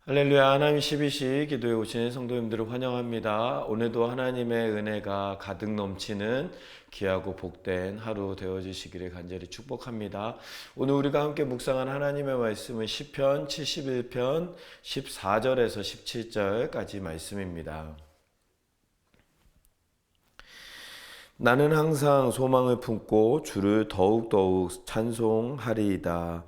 할렐루야. 하나님 12시 기도에 오신 성도님들을 환영합니다. 오늘도 하나님의 은혜가 가득 넘치는 귀하고 복된 하루 되어주시기를 간절히 축복합니다. 오늘 우리가 함께 묵상한 하나님의 말씀은 시편 71편 14절에서 17절까지 말씀입니다. 나는 항상 소망을 품고 주를 더욱더욱 찬송하리이다.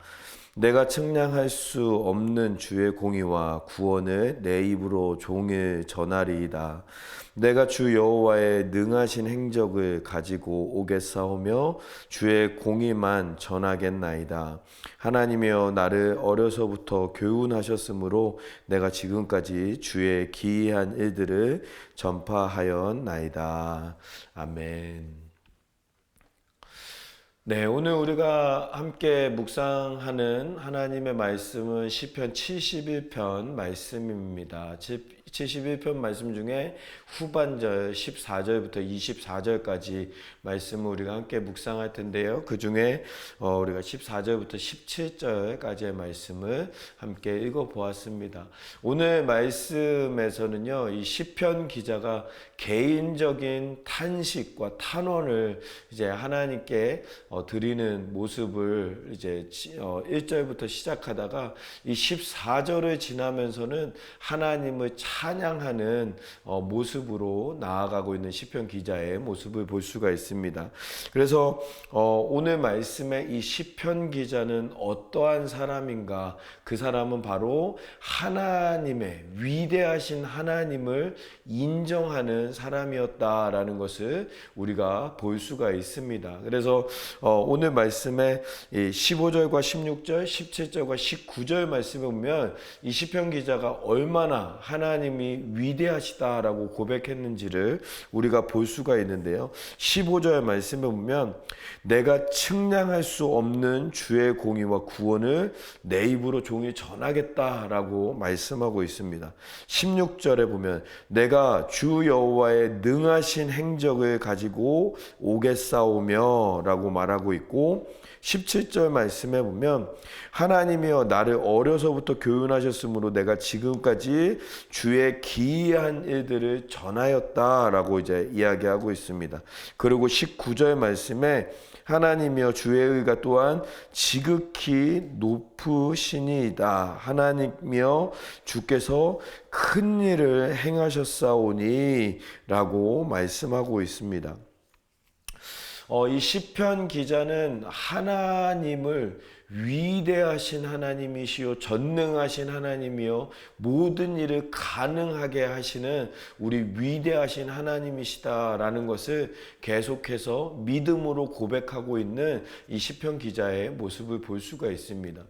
내가 측량할 수 없는 주의 공의와 구원을 내 입으로 종일 전하리이다. 내가 주 여호와의 능하신 행적을 가지고 오겠사오며 주의 공의만 전하겠나이다. 하나님이여, 나를 어려서부터 교훈하셨으므로 내가 지금까지 주의 기이한 일들을 전파하였나이다. 아멘. 네, 오늘 우리가 함께 묵상하는 하나님의 말씀은 시편 71편 말씀입니다. 71편 말씀 중에 후반절 14절부터 24절까지 말씀을 우리가 함께 묵상할 텐데요. 그 중에 우리가 14절부터 17절까지의 말씀을 함께 읽어보았습니다. 오늘 말씀에서는요, 이 시편 기자가 개인적인 탄식과 탄원을 이제 하나님께 드리는 모습을 이제 1절부터 시작하다가 이 14절을 지나면서는 하나님을 찬양하는 모습으로 나아가고 있는 시편 기자의 모습을 볼 수가 있습니다. 그래서 오늘 말씀의 이 시편 기자는 어떠한 사람인가? 그 사람은 바로 하나님의 위대하신 하나님을 인정하는 사람이었다라는 것을 우리가 볼 수가 있습니다. 그래서 오늘 말씀에 15절과 16절, 17절과 19절 말씀에 보면 이 시편 기자가 얼마나 하나님이 위대하시다라고 고백했는지를 우리가 볼 수가 있는데요. 15절 말씀에 보면 내가 측량할 수 없는 주의 공의와 구원을 내 입으로 종일 전하겠다라고 말씀하고 있습니다. 16절에 보면 내가 주 여호와의 능하신 행적을 가지고 오겠사오며 라고 말하고 있고, 17절 말씀에 보면 하나님이여, 나를 어려서부터 교훈하셨으므로 내가 지금까지 주의 기이한 일들을 전하였다라고 이제 이야기하고 있습니다. 그리고 19절 말씀에 하나님이여, 주의 의가 또한 지극히 높으시니이다. 하나님이여, 주께서 큰 일을 행하셨사오니 라고 말씀하고 있습니다. 이 시편 기자는 하나님을 위대하신 하나님이시요 전능하신 하나님이요 모든 일을 가능하게 하시는 우리 위대하신 하나님이시다라는 것을 계속해서 믿음으로 고백하고 있는 이 시편 기자의 모습을 볼 수가 있습니다.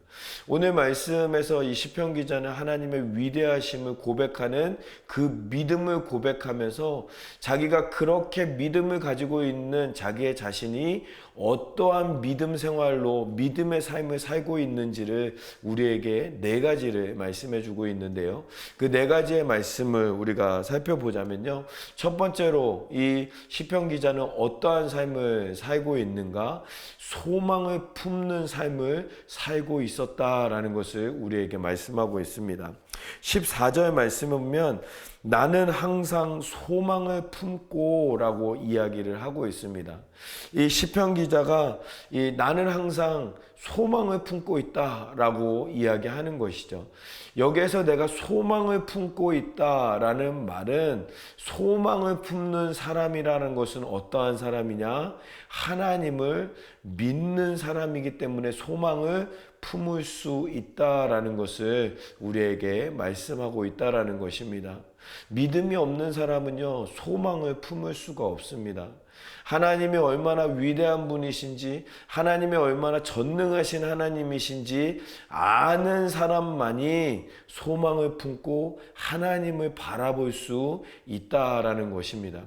오늘 말씀에서 이 시편 기자는 하나님의 위대하심을 고백하는 그 믿음을 고백하면서 자기가 그렇게 믿음을 가지고 있는 자기의 자신이 어떠한 믿음 생활로 믿음의 삶을 살고 있는지를 우리에게 네 가지를 말씀해 주고 있는데요. 그 네 가지의 말씀을 우리가 살펴보자면요. 첫 번째로 이 시편 기자는 어떠한 삶을 살고 있는가? 소망을 품는 삶을 살고 있었다라는 것을 우리에게 말씀하고 있습니다. 14절 말씀을 보면 나는 항상 소망을 품고 라고 이야기를 하고 있습니다. 이 시편 기자가 나는 항상 소망을 품고 있다라고 이야기하는 것이죠. 여기에서 내가 소망을 품고 있다라는 말은 소망을 품는 사람이라는 것은 어떠한 사람이냐? 하나님을 믿는 사람이기 때문에 소망을 품을 수 있다라는 것을 우리에게 말씀하고 있다라는 것입니다. 믿음이 없는 사람은요, 소망을 품을 수가 없습니다. 하나님이 얼마나 위대한 분이신지, 하나님이 얼마나 전능하신 하나님이신지 아는 사람만이 소망을 품고 하나님을 바라볼 수 있다라는 것입니다.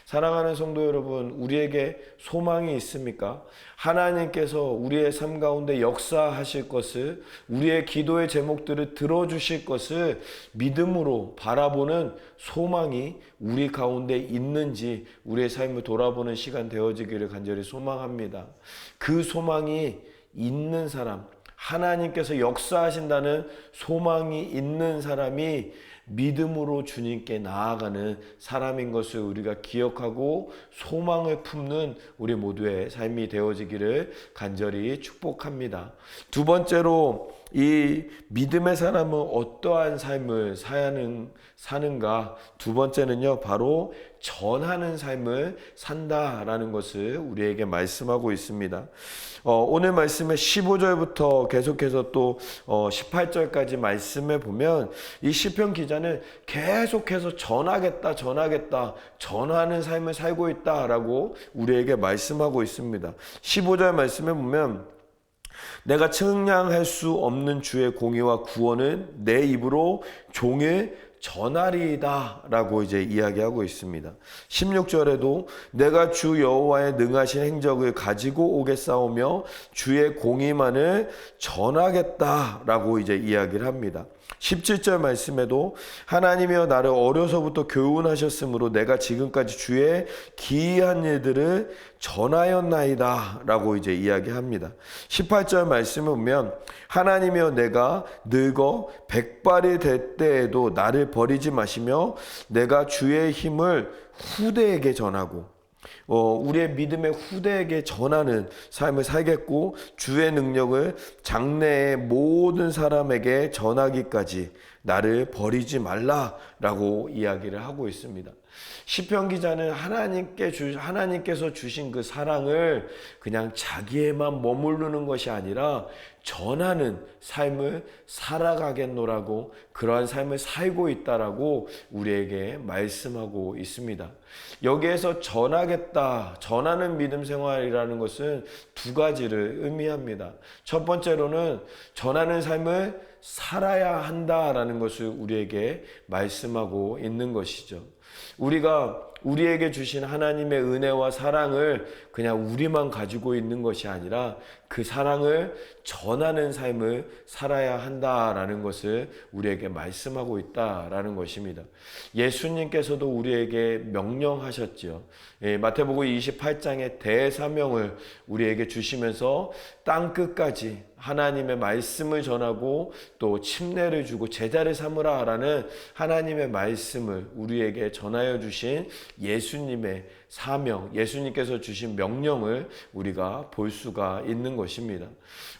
사랑하는 성도 여러분, 우리에게 소망이 있습니까? 하나님께서 우리의 삶 가운데 역사하실 것을, 우리의 기도의 제목들을 들어주실 것을 믿음으로 바라보는 소망이 우리 가운데 있는지 우리의 삶을 돌아보는 시간 되어지기를 간절히 소망합니다. 그 소망이 있는 사람, 하나님께서 역사하신다는 소망이 있는 사람이 믿음으로 주님께 나아가는 사람인 것을 우리가 기억하고 소망을 품는 우리 모두의 삶이 되어지기를 간절히 축복합니다. 두 번째로 이 믿음의 사람은 어떠한 삶을 사는가? 두 번째는요, 바로 전하는 삶을 산다라는 것을 우리에게 말씀하고 있습니다. 오늘 말씀의 15절부터 계속해서 또 18절까지 말씀에 보면 이 시편 기자는 계속해서 전하겠다, 전하는 삶을 살고 있다라고 우리에게 말씀하고 있습니다. 15절 말씀에 보면 내가 측량할 수 없는 주의 공의와 구원은 내 입으로 종일 전하리이다 라고 이제 이야기하고 있습니다. 16절에도 내가 주 여호와의 능하신 행적을 가지고 오겠사오며 주의 공의만을 전하겠다 라고 이제 이야기를 합니다. 17절 말씀에도 하나님이여 나를 어려서부터 교훈하셨으므로 내가 지금까지 주의 기이한 일들을 전하였나이다 라고 이제 이야기합니다. 18절 말씀을 보면 하나님이여 내가 늙어 백발이 될 때에도 나를 버리지 마시며 내가 주의 힘을 후대에게 전하고 우리의 믿음의 후대에게 전하는 삶을 살겠고 주의 능력을 장래의 모든 사람에게 전하기까지 나를 버리지 말라라고 이야기를 하고 있습니다. 시편 기자는 하나님께서 주신 그 사랑을 그냥 자기에만 머무르는 것이 아니라 전하는 삶을 살아가겠노라고 그러한 삶을 살고 있다라고 우리에게 말씀하고 있습니다. 여기에서 전하는 믿음 생활이라는 것은 두 가지를 의미합니다. 첫 번째로는 전하는 삶을 살아야 한다라는 것을 우리에게 말씀하고 있는 것이죠. 우리가 우리에게 주신 하나님의 은혜와 사랑을 그냥 우리만 가지고 있는 것이 아니라 그 사랑을 전하는 삶을 살아야 한다라는 것을 우리에게 말씀하고 있다라는 것입니다. 예수님께서도 우리에게 명령하셨지요. 마태복음 28장의 대사명을 우리에게 주시면서 땅끝까지 하나님의 말씀을 전하고 또 침례를 주고 제자를 삼으라라는 하나님의 말씀을 우리에게 전하여 주신 예수님의 사명, 예수님께서 주신 명령을 우리가 볼 수가 있는 것입니다.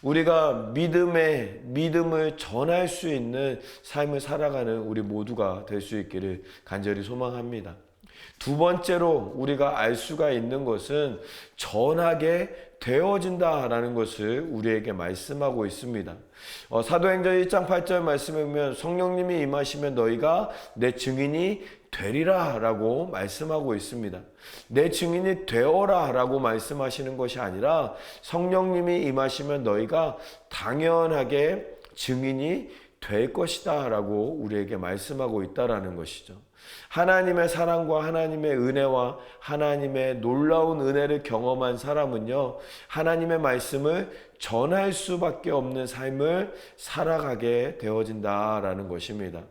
우리가 믿음을 전할 수 있는 삶을 살아가는 우리 모두가 될 수 있기를 간절히 소망합니다. 두 번째로 우리가 알 수가 있는 것은 전하게 되어진다라는 것을 우리에게 말씀하고 있습니다. 사도행전 1장 8절 말씀에 보면 성령님이 임하시면 너희가 내 증인이 되리라 라고 말씀하고 있습니다. 내 증인이 되어라 라고 말씀하시는 것이 아니라 성령님이 임하시면 너희가 당연하게 증인이 될 것이다 라고 우리에게 말씀하고 있다라는 것이죠. 하나님의 사랑과 하나님의 은혜와 하나님의 놀라운 은혜를 경험한 사람은요, 하나님의 말씀을 전할 수밖에 없는 삶을 살아가게 되어진다라는 것입니다.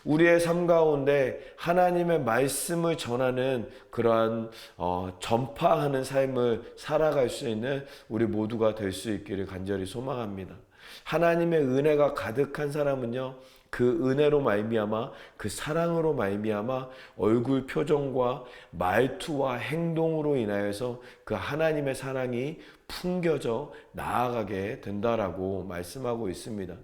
우리의 삶 가운데 하나님의 말씀을 전하는 그러한 전파하는 삶을 살아갈 수 있는 우리 모두가 될 수 있기를 간절히 소망합니다. 하나님의 은혜가 가득한 사람은요, 그 은혜로 말미암아 그 사랑으로 말미암아 얼굴 표정과 말투와 행동으로 인하여서 그 하나님의 사랑이 풍겨져 나아가게 된다라고 말씀하고 있습니다.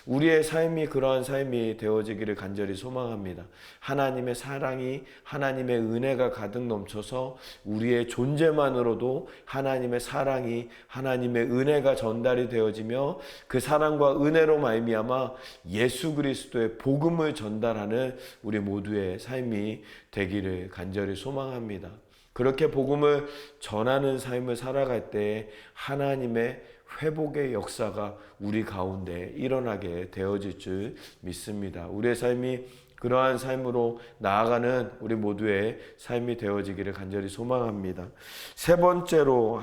우리의 삶이 그러한 삶이 되어지기를 간절히 소망합니다. 하나님의 사랑이, 하나님의 은혜가 가득 넘쳐서 우리의 존재만으로도 하나님의 사랑이, 하나님의 은혜가 전달이 되어지며 그 사랑과 은혜로 말미암아 예수 그리스도의 복음을 전달하는 우리 모두의 삶이 되기를 간절히 소망합니다. 그렇게 복음을 전하는 삶을 살아갈 때 하나님의 회복의 역사가 우리 가운데 일어나게 되어질 줄 믿습니다. 우리의 삶이 그러한 삶으로 나아가는 우리 모두의 삶이 되어지기를 간절히 소망합니다. 세 번째로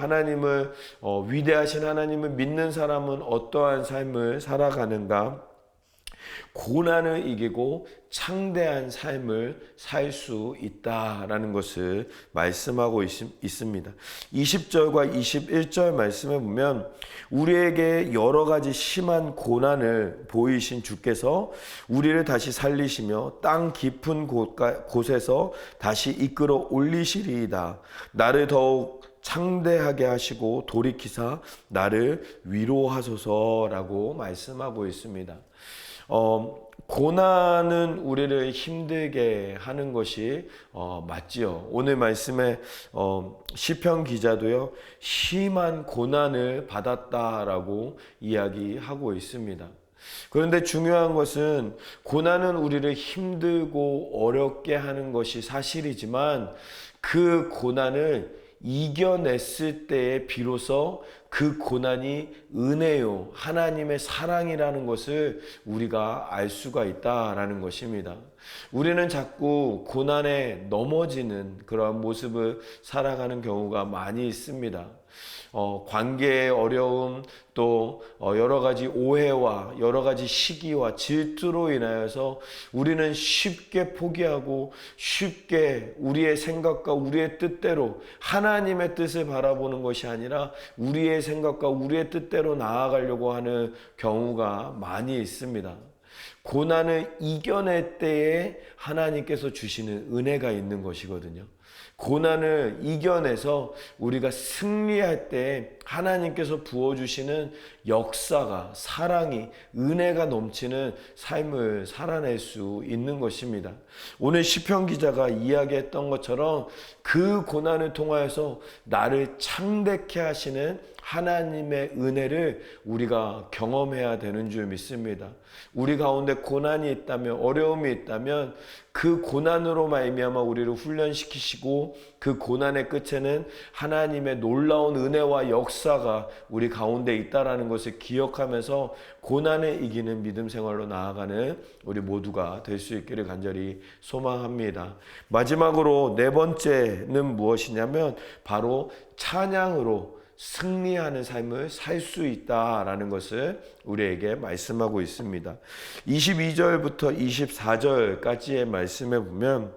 위대하신 하나님을 믿는 사람은 어떠한 삶을 살아가는가? 고난을 이기고 창대한 삶을 살 수 있다라는 것을 말씀하고 있습니다. 20절과 21절 말씀에 보면 우리에게 여러 가지 심한 고난을 보이신 주께서 우리를 다시 살리시며 땅 깊은 곳에서 다시 이끌어 올리시리이다. 나를 더욱 창대하게 하시고 돌이키사 나를 위로하소서라고 말씀하고 있습니다. 고난은 우리를 힘들게 하는 것이 맞지요. 오늘 말씀에 시편 기자도요, 심한 고난을 받았다라고 이야기하고 있습니다. 그런데 중요한 것은 고난은 우리를 힘들고 어렵게 하는 것이 사실이지만 그 고난을 이겨냈을 때에 비로소 그 고난이 은혜요, 하나님의 사랑이라는 것을 우리가 알 수가 있다라는 것입니다. 우리는 자꾸 고난에 넘어지는 그러한 모습을 살아가는 경우가 많이 있습니다. 관계의 어려움, 또 여러 가지 오해와 여러 가지 시기와 질투로 인하여서 우리는 쉽게 포기하고 쉽게 우리의 생각과 우리의 뜻대로 하나님의 뜻을 바라보는 것이 아니라 우리의 생각과 우리의 뜻대로 나아가려고 하는 경우가 많이 있습니다. 고난을 이겨낼 때에 하나님께서 주시는 은혜가 있는 것이거든요. 고난을 이겨내서 우리가 승리할 때 하나님께서 부어주시는 역사가, 사랑이, 은혜가 넘치는 삶을 살아낼 수 있는 것입니다. 오늘 시편 기자가 이야기했던 것처럼 그 고난을 통하여서 나를 창대케 하시는 하나님의 은혜를 우리가 경험해야 되는 줄 믿습니다. 우리 가운데 고난이 있다면, 어려움이 있다면 그 고난으로 말미암아 우리를 훈련시키시고 그 고난의 끝에는 하나님의 놀라운 은혜와 역사가 우리 가운데 있다라는 것을 기억하면서 고난을 이기는 믿음 생활로 나아가는 우리 모두가 될 수 있기를 간절히 소망합니다. 마지막으로 네 번째는 무엇이냐면 바로 찬양으로 승리하는 삶을 살 수 있다라는 것을 우리에게 말씀하고 있습니다. 22절부터 24절까지의 말씀에 보면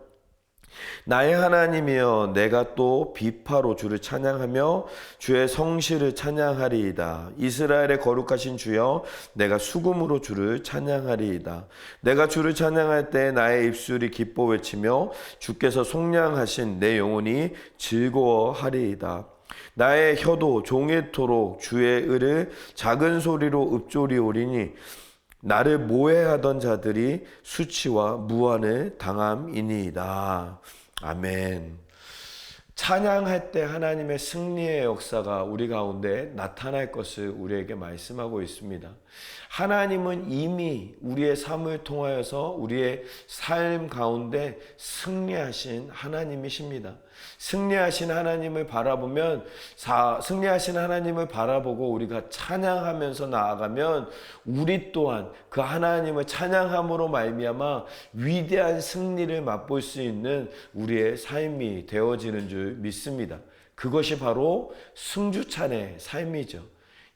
나의 하나님이여 내가 또 비파로 주를 찬양하며 주의 성실을 찬양하리이다. 이스라엘의 거룩하신 주여 내가 수금으로 주를 찬양하리이다. 내가 주를 찬양할 때 나의 입술이 기뻐 외치며 주께서 속량하신 내 영혼이 즐거워하리이다. 나의 혀도 종일토록 주의 의를 작은 소리로 읊조리오리니 나를 모해하던 자들이 수치와 무한을 당함이니이다. 아멘. 찬양할 때 하나님의 승리의 역사가 우리 가운데 나타날 것을 우리에게 말씀하고 있습니다. 하나님은 이미 우리의 삶을 통하여서 우리의 삶 가운데 승리하신 하나님이십니다. 승리하신 하나님을 바라보면 승리하신 하나님을 바라보고 우리가 찬양하면서 나아가면 우리 또한 그 하나님을 찬양함으로 말미암아 위대한 승리를 맛볼 수 있는 우리의 삶이 되어지는 줄 믿습니다. 그것이 바로 승주찬의 삶이죠.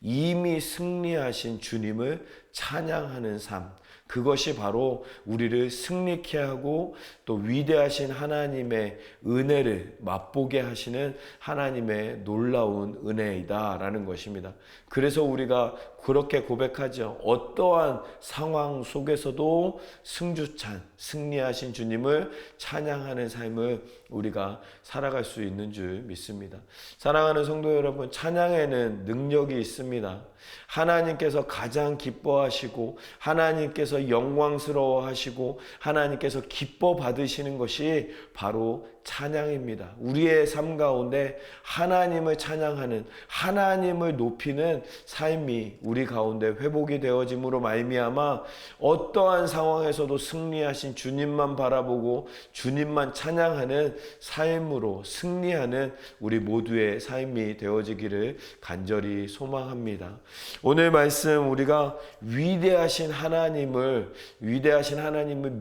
이미 승리하신 주님을 찬양하는 삶, 그것이 바로 우리를 승리케 하고 또 위대하신 하나님의 은혜를 맛보게 하시는 하나님의 놀라운 은혜이다라는 것입니다. 그래서 우리가 그렇게 고백하죠. 어떠한 상황 속에서도 승주찬, 승리하신 주님을 찬양하는 삶을 우리가 살아갈 수 있는 줄 믿습니다. 사랑하는 성도 여러분, 찬양에는 능력이 있습니다. 하나님께서 가장 기뻐하시고 하나님께서 영광스러워하시고 하나님께서 기뻐 받으시는 것이 바로 찬양입니다. 우리의 삶 가운데 하나님을 찬양하는, 하나님을 높이는 삶이 우리 가운데 회복이 되어짐으로 말미암아 어떠한 상황에서도 승리하신 주님만 바라보고 주님만 찬양하는 삶으로 승리하는 우리 모두의 삶이 되어지기를 간절히 소망합니다. 오늘 말씀 우리가 위대하신 하나님을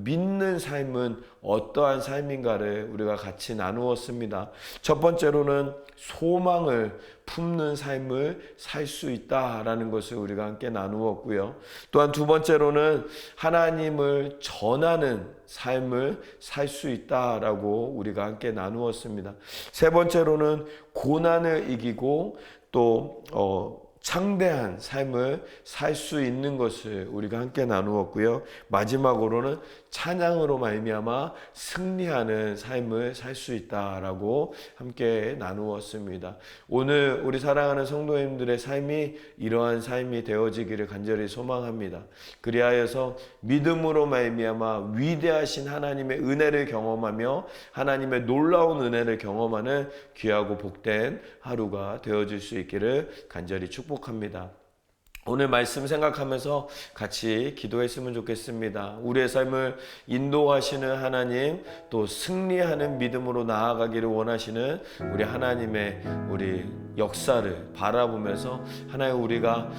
믿는 삶은 어떠한 삶인가를 우리가 같이 같이 나누었습니다. 첫 번째로는 소망을 품는 삶을 살 수 있다라는 것을 우리가 함께 나누었고요. 또한 두 번째로는 하나님을 전하는 삶을 살 수 있다라고 우리가 함께 나누었습니다. 세 번째로는 고난을 이기고 또 창대한 삶을 살 수 있는 것을 우리가 함께 나누었고요. 마지막으로는 찬양으로 말미암아 승리하는 삶을 살 수 있다라고 함께 나누었습니다. 오늘 우리 사랑하는 성도님들의 삶이 이러한 삶이 되어지기를 간절히 소망합니다. 그리하여서 믿음으로 말미암아 위대하신 하나님의 은혜를 경험하며 하나님의 놀라운 은혜를 경험하는 귀하고 복된 하루가 되어질 수 있기를 간절히 축복합니다. 오늘 말씀 생각하면서 같이 기도했으면 좋겠습니다. 우리의 삶을 인도하시는 하나님, 또 승리하는 믿음으로 나아가기를 원하시는 우리 하나님의 우리 역사를 바라보면서 하나님 우리가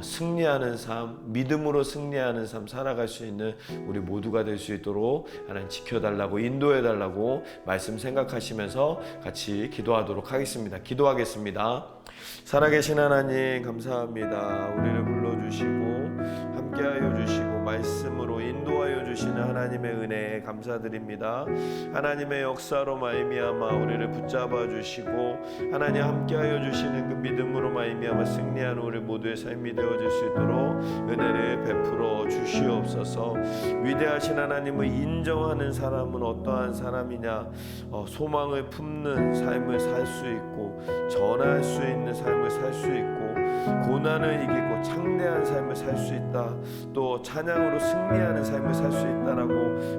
승리하는 삶, 믿음으로 승리하는 삶 살아갈 수 있는 우리 모두가 될 수 있도록 하나님 지켜달라고 인도해달라고 말씀 생각하시면서 같이 기도하도록 하겠습니다. 기도하겠습니다. 살아계신 하나님 감사합니다. 우리를 불러주시고 함께하여 주시고 말씀으로 인도하여 주시는 하나님의 은혜에 감사드립니다. 하나님의 역사로 말미암아 우리를 붙잡아 주시고 하나님 함께하여 주시는 그 믿음으로 말미암아 승리하는 우리 모두의 삶이 되어질 수 있도록 은혜를 베풀어 주시옵소서. 위대하신 하나님을 인정하는 사람은 어떠한 사람이냐? 소망을 품는 삶을 살 수 있고 전할 수 있는 삶을 살 수 있고 고난을 이기고 창대한 삶을 살 수 있다. 또 찬양으로 승리하는 삶을 살 수 있다라고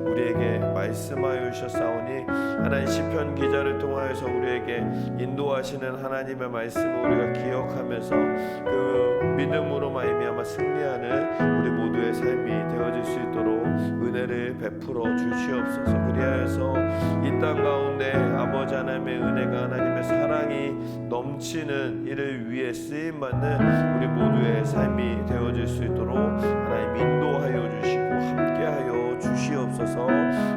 우리에게 말씀하여 주셨사오니 하나님 시편 기자를 통하여서 우리에게 인도하시는 하나님의 말씀을 우리가 기억하면서 그 믿음으로 말미암아 승리하는 우리 모두의 삶이 되어질 수 있도록 은혜를 베풀어 주시옵소서. 그리하여서 이 땅 가운데 아버지 하나님의 은혜가 하나님의 사랑이 넘치는 이를 위해 쓰임받는 우리 모두의 삶이 되어질 수 있도록 하나님 인도하여 주시고 함께하여 주시옵소서.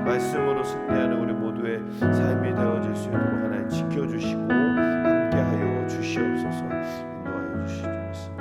말씀으로 승리하는 우리 모두의 삶이 되어질 수 있도록 하나님 지켜주시고 함께하여 주시옵소서. 인도하여 주시옵소서.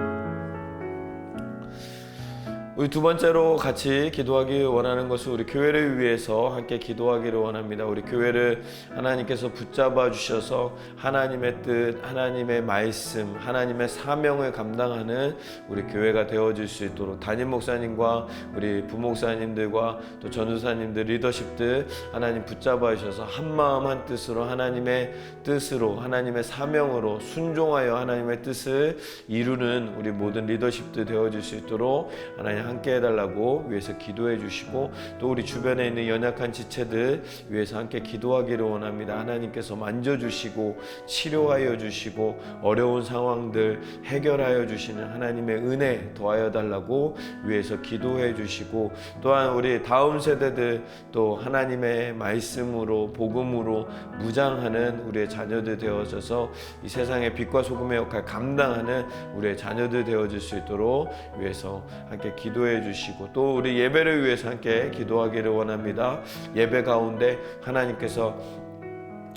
우리 두 번째로 같이 기도하기 원하는 것은 우리 교회를 위해서 함께 기도하기를 원합니다. 우리 교회를 하나님께서 붙잡아 주셔서 하나님의 뜻, 하나님의 말씀, 하나님의 사명을 감당하는 우리 교회가 되어질 수 있도록 담임 목사님과 우리 부목사님들과 또 전도사님들, 리더십들 하나님 붙잡아 주셔서 한마음 한뜻으로 하나님의 뜻으로 하나님의 사명으로 순종하여 하나님의 뜻을 이루는 우리 모든 리더십들 되어질 수 있도록 하나님 함께 해달라고 위해서 기도해 주시고 또 우리 주변에 있는 연약한 지체들 위해서 함께 기도하기를 원합니다. 하나님께서 만져주시고 치료하여 주시고 어려운 상황들 해결하여 주시는 하나님의 은혜 더하여 달라고 위해서 기도해 주시고 또한 우리 다음 세대들 또 하나님의 말씀으로 복음으로 무장하는 우리의 자녀들 되어져서 이 세상의 빛과 소금의 역할 감당하는 우리의 자녀들 되어질 수 있도록 위해서 함께 기도해 주시고 또 우리 예배를 위해서 함께 기도하기를 원합니다. 예배 가운데 하나님께서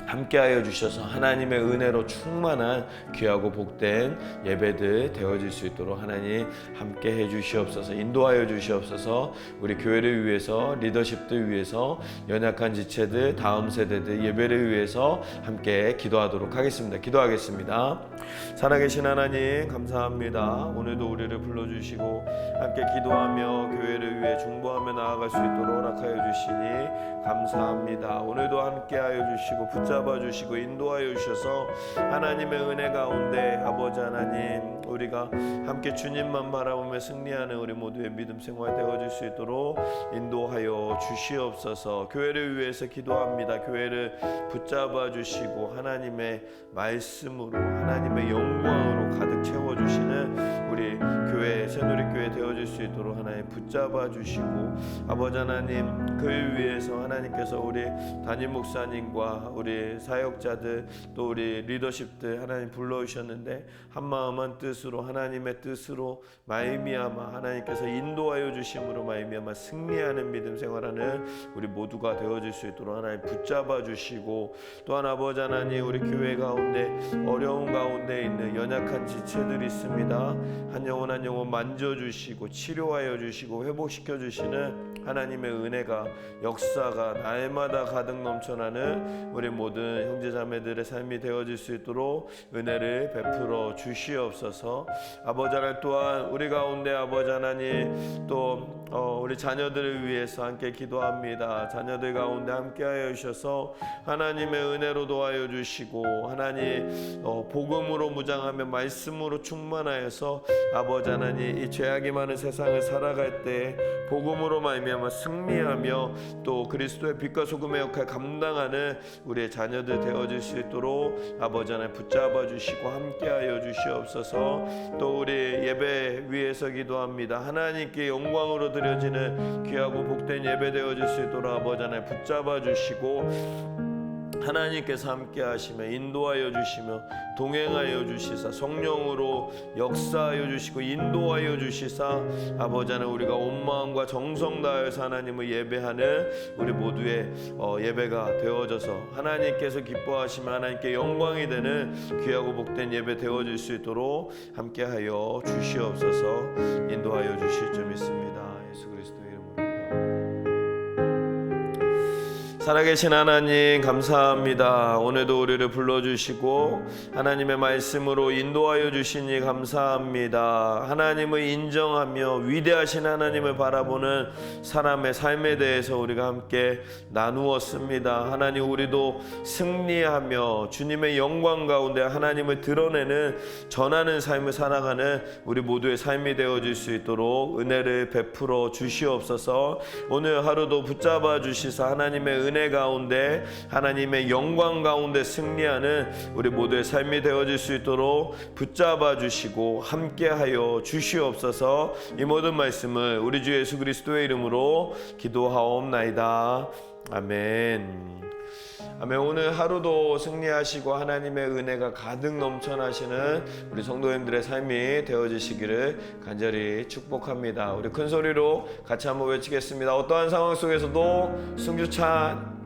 함께하여 주셔서 하나님의 은혜로 충만한 귀하고 복된 예배들 되어질 수 있도록 하나님 함께해 주시옵소서. 인도하여 주시옵소서. 우리 교회를 위해서 리더십들 위해서 연약한 지체들 다음 세대들 예배를 위해서 함께 기도하도록 하겠습니다. 기도하겠습니다. 살아계신 하나님 감사합니다. 오늘도 우리를 불러주시고 함께 기도하며 교회를 위해 중보하며 나아갈 수 있도록 허락하여 주시니 감사합니다. 오늘도 함께하여 주시고 붙잡아 주시고 인도하여 주셔서 하나님의 은혜 가운데 아버지 하나님 우리가 함께 주님만 바라보며 승리하는 우리 모두의 믿음 생활 되어질 수 있도록 인도하여 주시옵소서. 교회를 위해서 기도합니다. 교회를 붙잡아 주시고 하나님의 말씀으로 하나님의 영광으로 가득 채워주시는 우리 교회 예배 새누리교회 되어질 수 있도록 하나님 붙잡아 주시고, 아버지 하나님 그 일 위해서 하나님께서 우리 담임 목사님과 우리 사역자들 또 우리 리더십들 하나님 불러주셨는데, 한마음 한뜻으로 하나님의 뜻으로 말미암아 하나님께서 인도하여 주심으로 말미암아 승리하는 믿음 생활하는 우리 모두가 되어질 수 있도록 하나님 붙잡아 주시고, 또한 아버지 하나님 우리 교회 가운데 어려운 가운데 있는 연약한 지체들이 있습니다. 한 영혼 한 영혼 만져주시고 치료하여 주시고 회복시켜 주시는 하나님의 은혜가 역사가 날마다 가득 넘쳐나는 우리 모든 형제자매들의 삶이 되어질 수 있도록 은혜를 베풀어 주시옵소서. 아버지 하나님 또한 우리 가운데 아버지 하나님 또 우리 자녀들을 위해서 함께 기도합니다. 자녀들 가운데 함께하여 주셔서 하나님의 은혜로 도와여 주시고, 하나님 복음으로 무장하며 말씀으로 충만하여서 아버지 하나님 이 죄악이 많은 세상을 살아갈 때 복음으로 말미암아 승리하며 또 그리스도의 빛과 소금의 역할 감당하는 우리의 자녀들 되어질 수 있도록 아버지 하나님 붙잡아 주시고 함께하여 주시옵소서. 또 우리 예배 위에서 기도합니다. 하나님께 영광으로 드려지는 귀하고 복된 예배 되어질 수 있도록 아버지 하나님 붙잡아 주시고, 하나님께서 함께 하시며 인도하여 주시며 동행하여 주시사 성령으로 역사하여 주시고 인도하여 주시사 아버지 하나님 우리가 온 마음과 정성 다하여서 하나님을 예배하는 우리 모두의 예배가 되어져서 하나님께서 기뻐하시며 하나님께 영광이 되는 귀하고 복된 예배 되어질 수 있도록 함께하여 주시옵소서. 인도하여 주실 줄 믿습니다. 예수 그리스도의 이름으로. 살아계신 하나님 감사합니다. 오늘도 우리를 불러주시고 하나님의 말씀으로 인도하여 주시니 감사합니다. 하나님을 인정하며 위대하신 하나님을 바라보는 사람의 삶에 대해서 우리가 함께 나누었습니다. 하나님 우리도 승리하며 주님의 영광 가운데 하나님을 드러내는 전하는 삶을 살아가는 우리 모두의 삶이 되어질 수 있도록 은혜를 베풀어 주시옵소서. 오늘 하루도 붙잡아 주시사 하나님의 은혜 가운데 하나님의 영광 가운데 승리하는 우리 모두의 삶이 되어질 수 있도록 붙잡아 주시고 함께하여 주시옵소서. 이 모든 말씀을 우리 주 예수 그리스도의 이름으로 기도하옵나이다. 아멘. 아멘. 오늘 하루도 승리하시고 하나님의 은혜가 가득 넘쳐나시는 우리 성도님들의 삶이 되어지시기를 간절히 축복합니다. 우리 큰 소리로 같이 한번 외치겠습니다. 어떠한 상황 속에서도 승주찬